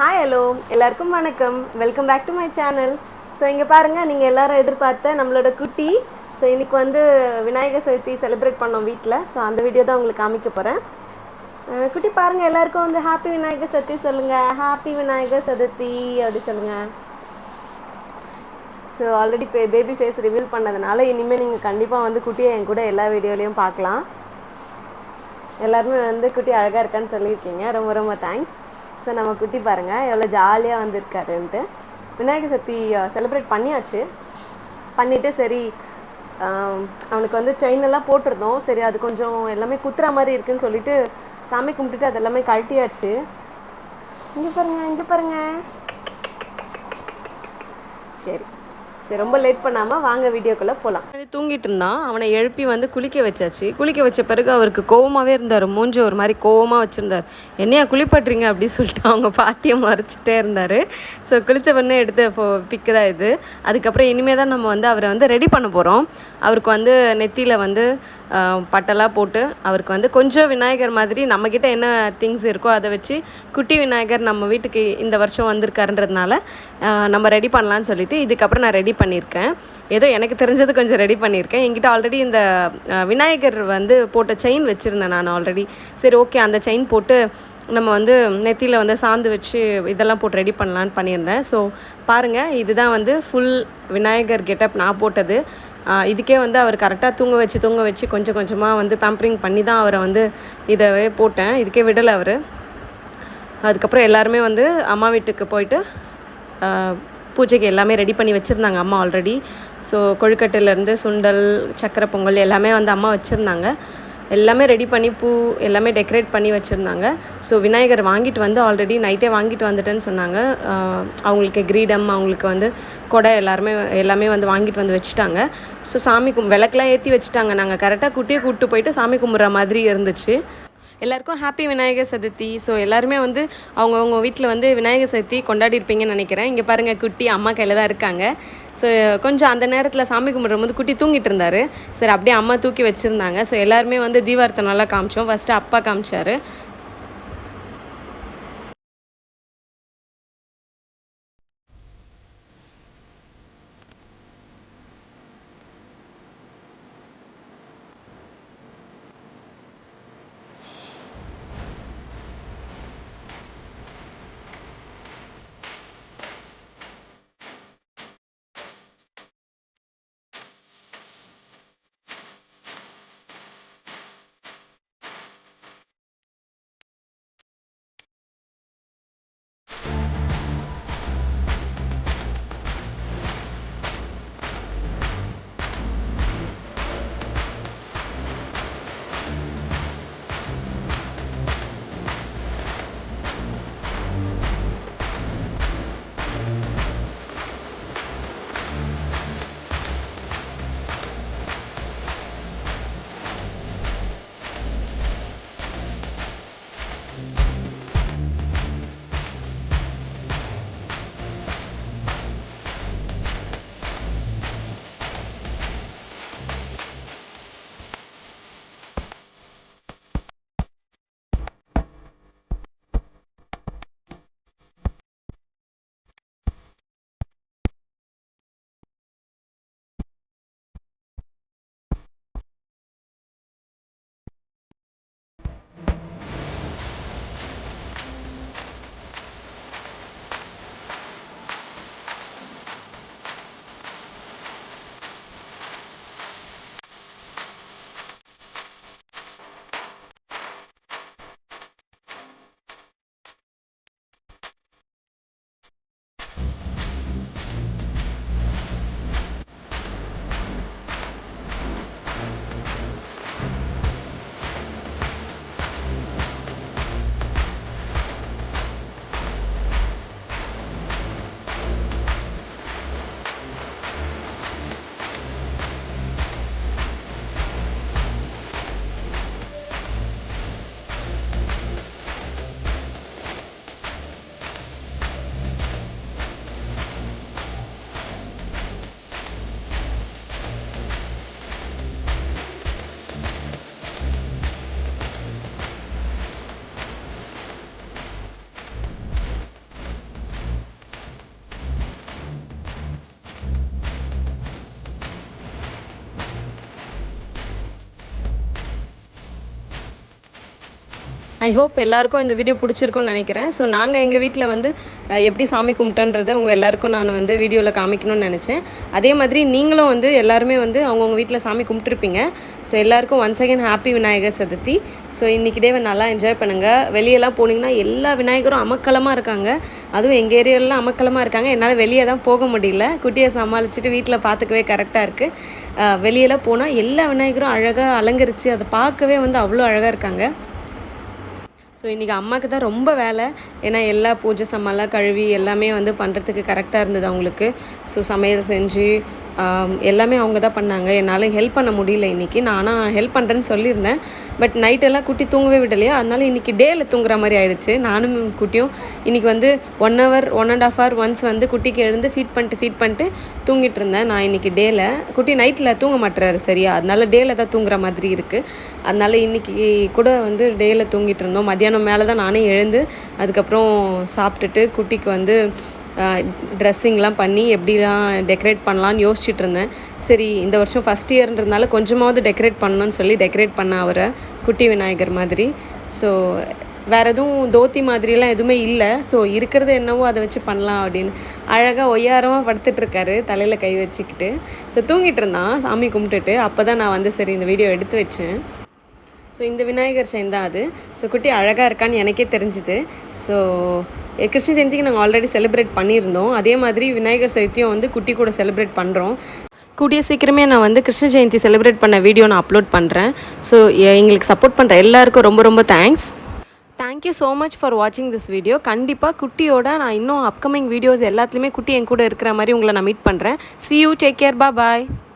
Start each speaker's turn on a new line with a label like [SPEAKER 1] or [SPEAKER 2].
[SPEAKER 1] Hi hello எல்லாருக்கும் வணக்கம். Welcome back to my channel. So இங்கே பாருங்கள், நீங்கள் எல்லாரும் எதிர்பார்த்த நம்மளோட குட்டி. ஸோ இன்றைக்கி வந்து விநாயகர் சதுர்த்தி செலிப்ரேட் பண்ணோம் வீட்டில். ஸோ அந்த வீடியோ தான் உங்களுக்கு காமிக்க போகிறேன். குட்டி பாருங்கள், எல்லாருக்கும் வந்து ஹாப்பி விநாயகர் சதுர்த்தி சொல்லுங்கள். ஹாப்பி விநாயகர் சதுர்த்தி அப்படி சொல்லுங்கள். So already baby face reveal பண்ணதுனால இனிமேல் நீங்கள் கண்டிப்பாக வந்து குட்டியை என் கூட எல்லா வீடியோலையும் பார்க்கலாம். எல்லாருமே வந்து குட்டி அழகாக இருக்கான்னு சொல்லியிருக்கீங்க, ரொம்ப ரொம்ப தேங்க்ஸ். ஸோ நம்ம குட்டி பாருங்கள் எவ்வளோ ஜாலியாக வந்திருக்காருன்ட்டு. விநாயகர் சதுர்த்தி செலிப்ரேட் பண்ணியாச்சு. பண்ணிவிட்டு சரி அவனுக்கு வந்து செயின் எல்லாம் போட்டிருந்தோம். சரி அது கொஞ்சம் எல்லாமே குத்துற மாதிரி இருக்குதுன்னு சொல்லிட்டு சாமி கும்பிட்டுட்டு அது எல்லாமே கழட்டியாச்சு. இங்கே பாருங்கள். சரி சரி, ரொம்ப லேட் பண்ணாமல் வாங்க வீடியோக்குள்ளே போகலாம். தூங்கிட்டு இருந்தான். அவனை எழுப்பி வந்து குளிக்க வச்சாச்சு. குளிக்க வச்ச பிறகு அவருக்கு கோவமாகவே இருந்தார். மூஞ்சி ஒரு மாதிரி கோவமாக வச்சுருந்தார். என்னையா குளிப்பாட்டுறீங்க அப்படின்னு சொல்லிட்டு அவங்க பாட்டியை மறைச்சிட்டே இருந்தார். ஸோ குளித்த பண்ணே எடுத்து பிக்கு தான் இது. அதுக்கப்புறம் இனிமேல் தான் நம்ம வந்து அவரை வந்து ரெடி பண்ண போகிறோம். அவருக்கு வந்து நெத்தியில் வந்து பட்டெல்லாம் போட்டு அவருக்கு வந்து கொஞ்சம் விநாயகர் மாதிரி நம்மக்கிட்ட என்ன திங்ஸ் இருக்கோ அதை வச்சு குட்டி விநாயகர் நம்ம வீட்டுக்கு இந்த வருஷம் வந்திருக்காருன்றதுனால நம்ம ரெடி பண்ணலான்னு சொல்லிட்டு இதுக்கப்புறம் நான் ரெடி பண்ணியிருக்கேன். ஏதோ எனக்கு தெரிஞ்சது கொஞ்சம் ரெடி பண்ணியிருக்கேன். என்கிட்ட ஆல்ரெடி இந்த விநாயகர் வந்து போட்ட செயின் வச்சுருந்தேன் நான் ஆல்ரெடி. சரி ஓகே, அந்த செயின் போட்டு நம்ம வந்து நெத்தியில் வந்து சாந்து வச்சு இதெல்லாம் போட்டு ரெடி பண்ணலான்னு பண்ணியிருந்தேன். ஸோ பாருங்கள், இதுதான் வந்து ஃபுல் விநாயகர் கெட்டப் நான் போட்டது. இதுக்கே வந்து அவர் கரெக்டாக தூங்க வச்சு கொஞ்சம் கொஞ்சமாக வந்து பேம்பரிங் பண்ணி தான் அவரை வந்து இதவே போட்டேன். இதுக்கே விடலை அவர். அதுக்கப்புறம் எல்லாருமே வந்து அம்மா வீட்டுக்கு போயிட்டு பூஜைக்கு எல்லாமே ரெடி பண்ணி வச்சுருந்தாங்க அம்மா ஆல்ரெடி. ஸோ கொழுக்கட்டையிலேருந்து சுண்டல், சக்கரை பொங்கல் எல்லாமே வந்து அம்மா வச்சுருந்தாங்க. எல்லாமே ரெடி பண்ணி பூ எல்லாமே டெக்கரேட் பண்ணி வச்சுருந்தாங்க. ஸோ விநாயகர் வாங்கிட்டு வந்து ஆல்ரெடி நைட்டே வாங்கிட்டு வந்துட்டேன்னு சொன்னாங்க. அவங்களுக்கு கிரீடம், அவங்களுக்கு வந்து கொடை எல்லாமே வந்து வாங்கிட்டு வந்து வச்சுட்டாங்க. ஸோ சாமி விளக்கெலாம் ஏற்றி வச்சுட்டாங்க. நாங்கள் கரெக்டாக குட்டியை கூப்பிட்டு போயிட்டு சாமி கும்பிட்ற மாதிரி இருந்துச்சு. எல்லாருக்கும் ஹாப்பி விநாயகர் சதுர்த்தி. ஸோ எல்லாருமே வந்து அவங்கவுங்க வீட்டில் வந்து விநாயகர் சதுர்த்தி கொண்டாடிருப்பீங்கன்னு நினைக்கிறேன். இங்கே பாருங்கள், குட்டி அம்மா கையில் தான் இருக்காங்க. ஸோ கொஞ்சம் அந்த நேரத்தில் சாமி கும்பிடும்போது குட்டி தூங்கிட்டு இருந்தார். சரி அப்படியே அம்மா தூக்கி வச்சுருந்தாங்க. ஸோ எல்லாருமே வந்து தீபார்த்தனை நல்லா காமிச்சோம். ஃபஸ்ட்டு அப்பா காமிச்சார். ஐ ஹோப் எல்லாருக்கும் இந்த வீடியோ பிடிச்சிருக்கும்னு நினைக்கிறேன். ஸோ நாங்கள் எங்கள் வீட்டில் வந்து எப்படி சாமி கும்பிட்டோன்றதை உங்கள் எல்லாருக்கும் நான் வந்து வீடியோவில் காமிக்கணும்னு நினச்சேன். அதே மாதிரி நீங்களும் வந்து எல்லாருமே வந்து அவங்கவுங்க வீட்டில் சாமி கும்பிட்டுருப்பீங்க. ஸோ எல்லாருக்கும் once again happy Vinayagar Chaturthi. So இன்றைக்கி டேவை நல்லா என்ஜாய் பண்ணுங்கள். வெளியெல்லாம் போனீங்கன்னா எல்லா விநாயகரும் அமக்கலமாக இருக்காங்க. அதுவும் எங்கள் ஏரியாலலாம் அமக்கலமாக இருக்காங்க. என்னால் வெளியே தான் போக முடியல. குட்டியை சமாளிச்சுட்டு வீட்டில் பார்த்துக்கவே கரெக்டாக இருக்குது. வெளியெல்லாம் போனால் எல்லா விநாயகரும் அழகாக அலங்கரித்து அதை பார்க்கவே வந்து அவ்வளோ அழகாக இருக்காங்க. ஸோ இன்றைக்கி அம்மாவுக்கு தான் ரொம்ப வேலை. ஏன்னா எல்லா பூஜை சாமான்லாம் கழுவி எல்லாமே வந்து பண்ணுறதுக்கு கரெக்டாக இருந்தது அவங்களுக்கு. ஸோ சமையல் செஞ்சு எல்லாமே அவங்க தான் பண்ணாங்க. என்னால் ஹெல்ப் பண்ண முடியல இன்றைக்கி. நானாக ஹெல்ப் பண்ணுறேன்னு சொல்லியிருந்தேன். பட் நைட்டெல்லாம் குட்டி தூங்கவே விடலையா, அதனால இன்றைக்கி டேயில் தூங்குற மாதிரி ஆகிடுச்சு. நானும் குட்டியும் இன்றைக்கி வந்து 1 hour 1.5 hour ஒன்ஸ் வந்து குட்டிக்கு எழுந்து ஃபீட் பண்ணிட்டு தூங்கிட்டு இருந்தேன். நான் இன்றைக்கி டேயில், குட்டி நைட்டில் தூங்க மாட்டுறாரு சரியா, அதனால டேயில் தான் தூங்குற மாதிரி இருக்குது. அதனால் இன்றைக்கி கூட வந்து டேயில் தூங்கிட்டு இருந்தோம். மத்தியானம் மேலே தான் நானே எழுந்து அதுக்கப்புறம் சாப்பிட்டுட்டு குட்டிக்கு வந்து ட்ரெஸ்ஸிங்லாம் பண்ணி எப்படிலாம் டெக்கரேட் பண்ணலான்னு யோசிச்சுட்டு இருந்தேன். சரி இந்த வருஷம் ஃபஸ்ட் இயர்ன்றதுனால கொஞ்சமாவது டெக்கரேட் பண்ணணும்னு சொல்லி டெக்கரேட் பண்ண அவரை குட்டி விநாயகர் மாதிரி. ஸோ வேறு எதுவும் தோத்தி மாதிரிலாம் எதுவுமே இல்லை. ஸோ இருக்கிறது என்னவோ அதை வச்சு பண்ணலாம் அப்படின்னு அழகாக ஒய்யாரமாக படுத்துட்ருக்காரு தலையில் கை வச்சுக்கிட்டு. ஸோ தூங்கிட்டு இருந்தான் சாமி கும்பிட்டுட்டு. அப்போ தான் நான் வந்து சரி இந்த வீடியோ எடுத்து வச்சேன். ஸோ இந்த விநாயகர் செயின் தான் அது. ஸோ குட்டி அழகாக இருக்கான்னு எனக்கே தெரிஞ்சுது. ஸோ கிருஷ்ண ஜெயந்திக்கு நாங்கள் ஆல்ரெடி செலிப்ரேட் பண்ணியிருந்தோம். அதே மாதிரி விநாயகர் சதுர்த்தியும் வந்து குட்டி கூட செலிப்ரேட் பண்ணுறோம். கூடிய சீக்கிரமே நான் வந்து கிருஷ்ண ஜெயந்தி செலிப்ரேட் பண்ண வீடியோ நான் அப்லோட் பண்ணுறேன். ஸோ எங்களுக்கு சப்போர்ட் பண்ணுற எல்லாருக்கும் ரொம்ப ரொம்ப thanks. Thank you so much for வாட்சிங் திஸ் வீடியோ. கண்டிப்பாக குட்டியோட நான் இன்னும் அப்கமிங் வீடியோஸ் எல்லாத்துலேயுமே குட்டி என் கூட இருக்கிற மாதிரி உங்களை நான் மீட் பண்ணுறேன். See you, take care, bye bye.